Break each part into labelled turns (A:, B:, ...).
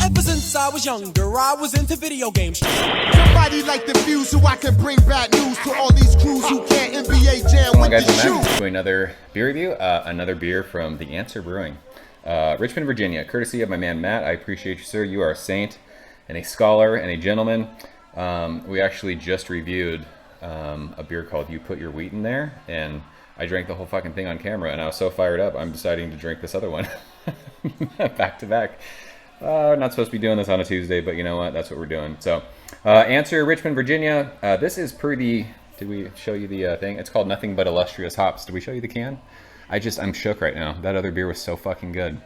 A: Ever since I was younger, I was into video games.
B: Somebody like the Fuse so I can bring bad news to all these crews who can't NBA jam
C: Come on,
B: with
C: guys,
B: the
C: I'm back
B: shoe.
C: to another beer review. Another beer from The Answer Brewing. Richmond, Virginia, courtesy of my man Matt. I appreciate you, sir. You are a saint and a scholar and a gentleman. We actually just reviewed a beer called You Put Your Wheat in There, and I drank the whole fucking thing on camera, and I was so fired up, I'm deciding to drink this other one back to back. We're not supposed to be doing this on a Tuesday, but you know what? That's what we're doing. So, Answer, Richmond, Virginia. This is per the... Did we show you the thing? It's called Nothing But Illustrious Hops. Did we show you the can? I'm shook right now. That other beer was so fucking good.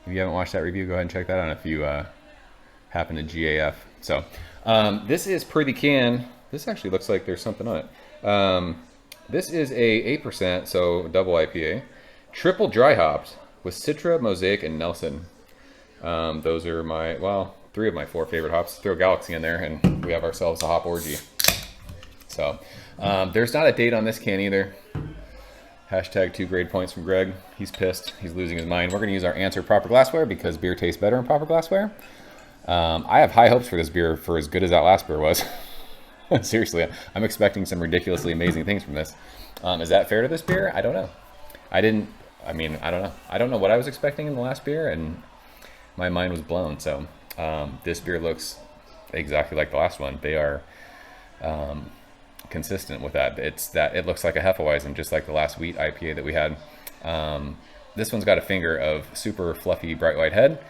C: If you haven't watched that review, go ahead and check that out if you happen to GAF. So, this is per the can. This actually looks like there's something on it. This is a 8%, so double IPA. Triple dry hopped with Citra, Mosaic, and Nelson. Those are my, well, 3 of my 4 favorite hops. Throw Galaxy in there and we have ourselves a hop orgy. So, there's not a date on this can either. Hashtag 2 grade points from Greg. He's pissed. He's losing his mind. We're going to use our Answer proper glassware because beer tastes better in proper glassware. I have high hopes for this beer for as good as that last beer was. Seriously, I'm expecting some ridiculously amazing things from this. Is that fair to this beer? I don't know. I don't know. I don't know what I was expecting in the last beer, and my mind was blown. So this beer looks exactly like the last one. They are consistent with that. It looks like a Hefeweizen, just like the last wheat IPA that we had. This one's got a finger of super fluffy bright white head.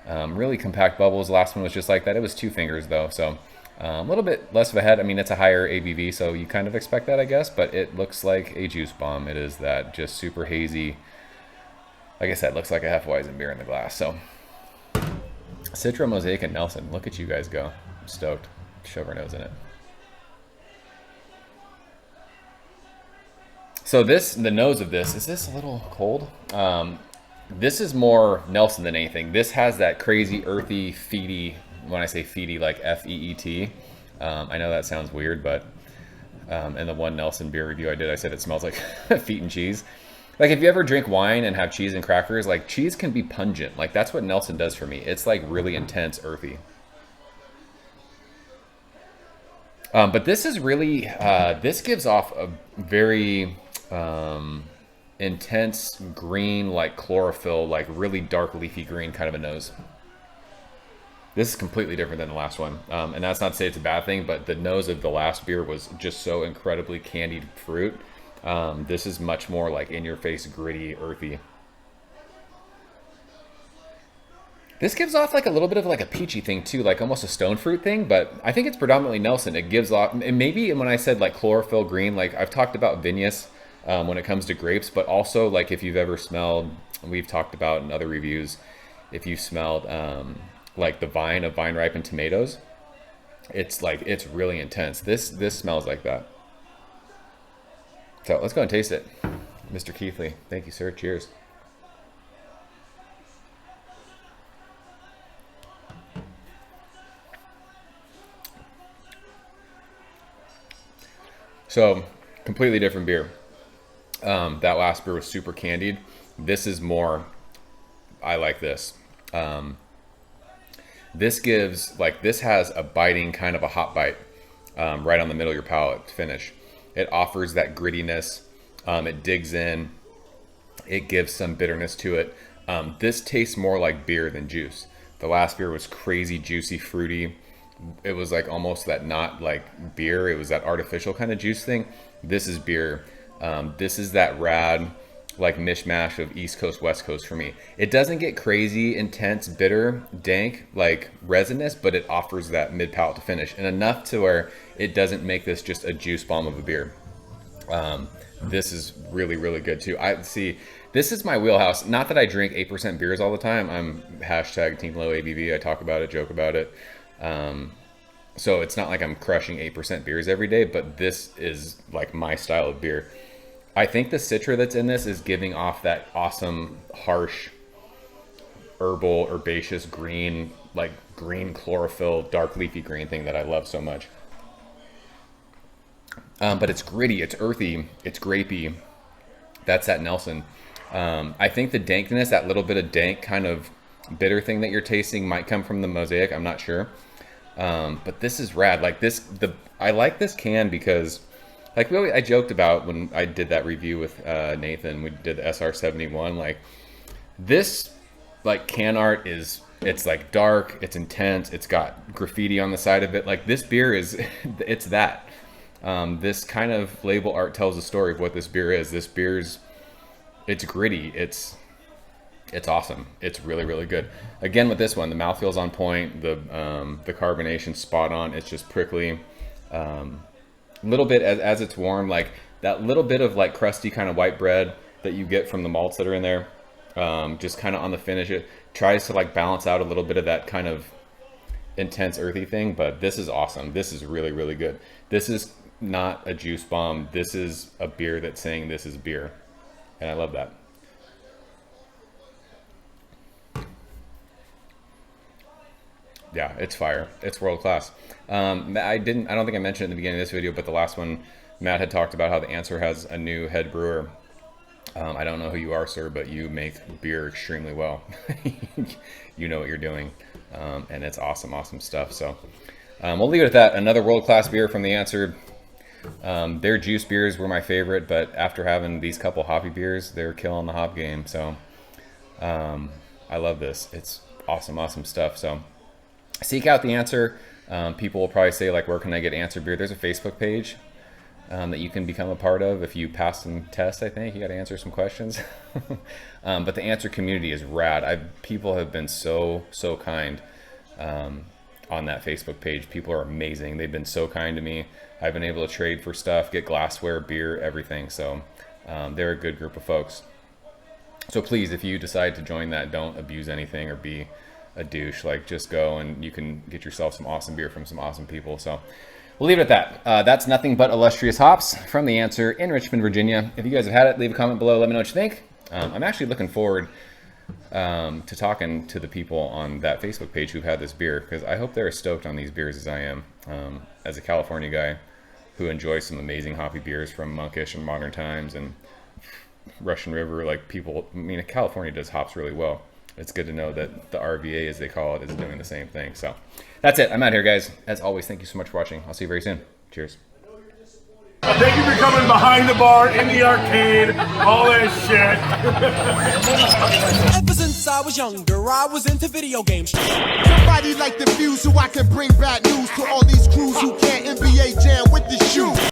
C: Really compact bubbles. The last one was just like that. It was 2 fingers though, so a little bit less of a head. I mean, it's a higher ABV, so you kind of expect that, I guess, but it looks like a juice bomb. It is that just super hazy, like I said, looks like a Hefeweizen beer in the glass. So Citra, Mosaic, and Nelson. Look at you guys go. I'm stoked. Shove our nose in it. So the nose of this, is this a little cold? This is more Nelson than anything. This has that crazy earthy, feety, when I say feety, like F-E-E-T. I know that sounds weird, but in the one Nelson beer review I did, I said it smells like feet and cheese. Like if you ever drink wine and have cheese and crackers, like cheese can be pungent. Like that's what Nelson does for me. It's like really intense, earthy. But this is really, this gives off a very intense green, like chlorophyll, like really dark leafy green kind of a nose. This is completely different than the last one. And that's not to say it's a bad thing, but the nose of the last beer was just so incredibly candied fruit. This is much more like in-your-face, gritty, earthy. This gives off like a little bit of like a peachy thing too, like almost a stone fruit thing, but I think it's predominantly Nelson. It gives off, and maybe when I said like chlorophyll green, like I've talked about Vinous when it comes to grapes, but also like if you've ever smelled, we've talked about in other reviews, if you smelled like the vine of vine ripened tomatoes, it's really intense. This smells like that. So let's go and taste it. Mr. Keithley, thank you, sir. Cheers. So completely different beer. That last beer was super candied. This is more, I like this. This gives, like, this has a biting, kind of a hot bite right on the middle of your palate finish. It offers that grittiness. It digs in. It gives some bitterness to it. This tastes more like beer than juice. The last beer was crazy, juicy, fruity. It was like almost that not like beer. It was that artificial kind of juice thing. This is beer. This is that rad, like mishmash of East Coast, West Coast for me. It doesn't get crazy, intense, bitter, dank, like resinous, but it offers that mid palate to finish, and enough to where it doesn't make this just a juice bomb of a beer. This is really, really good too. This is my wheelhouse. Not that I drink 8% beers all the time. I'm hashtag Team Low ABV. I talk about it, joke about it. So it's not like I'm crushing 8% beers every day, but this is like my style of beer. I think the Citra that's in this is giving off that awesome, harsh, herbal, herbaceous green, like green chlorophyll, dark leafy green thing that I love so much. But it's gritty, it's earthy, it's grapey. That's that Nelson. I think the dankness, that little bit of dank kind of bitter thing that you're tasting might come from the Mosaic. I'm not sure. But this is rad. Like I like this can because, like I joked about when I did that review with Nathan. We did the SR71. Like this, like can art it's like dark, it's intense, it's got graffiti on the side of it. Like this beer is, it's that. This kind of label art tells a story of what this beer is. This beer's, it's gritty. It's awesome. It's really, really good. Again, with this one, the mouthfeel's on point. The carbonation spot on. It's just prickly. Little bit as it's warm, like that little bit of like crusty kind of white bread that you get from the malts that are in there. Just kind of on the finish, it tries to like balance out a little bit of that kind of intense earthy thing. But this is awesome. This is really, really good. This is not a juice bomb. This is a beer that's saying this is beer, and I love that. Yeah, it's fire. It's world class. I don't think I mentioned it in the beginning of this video, but the last one, Matt had talked about how the Answer has a new head brewer. I don't know who you are, sir, but you make beer extremely well. You know what you're doing, and it's awesome, awesome stuff. So we'll leave it at that. Another world-class beer from the Answer. Their juice beers were my favorite, but after having these couple hoppy beers, they're killing the hop game. So I love this. It's awesome, awesome stuff. So seek out the Answer. People will probably say, like, where can I get Answer beer? There's a Facebook page that you can become a part of if you pass some tests. I think you got to answer some questions. But the Answer community is rad. People have been so kind on that Facebook page. People are amazing. They've been so kind to me. I've been able to trade for stuff, get glassware, beer, everything. So they're a good group of folks. So please, if you decide to join that, don't abuse anything or be a douche. Like, just go and you can get yourself some awesome beer from some awesome people. So we'll leave it at that. That's nothing but Illustrious hops from the Answer in Richmond, Virginia. If you guys have had it, leave a comment below. Let me know what you think. I'm actually looking forward to talking to the people on that Facebook page who've had this beer, because I hope they're as stoked on these beers as I am. As a California guy who enjoys some amazing hoppy beers from Monkish and Modern Times and Russian River, like people, I mean, California does hops really well. It's good to know that the RVA, as they call it, is doing the same thing. So that's it. I'm out here, guys. As always, thank you so much for watching. I'll see you very soon. Cheers.
D: Thank you for coming behind the bar, in the arcade, all that shit.
A: Ever since I was younger, I was into video games.
B: Somebody like the Fuse so I can bring bad news to all these crews who can't NBA jam with the shoe.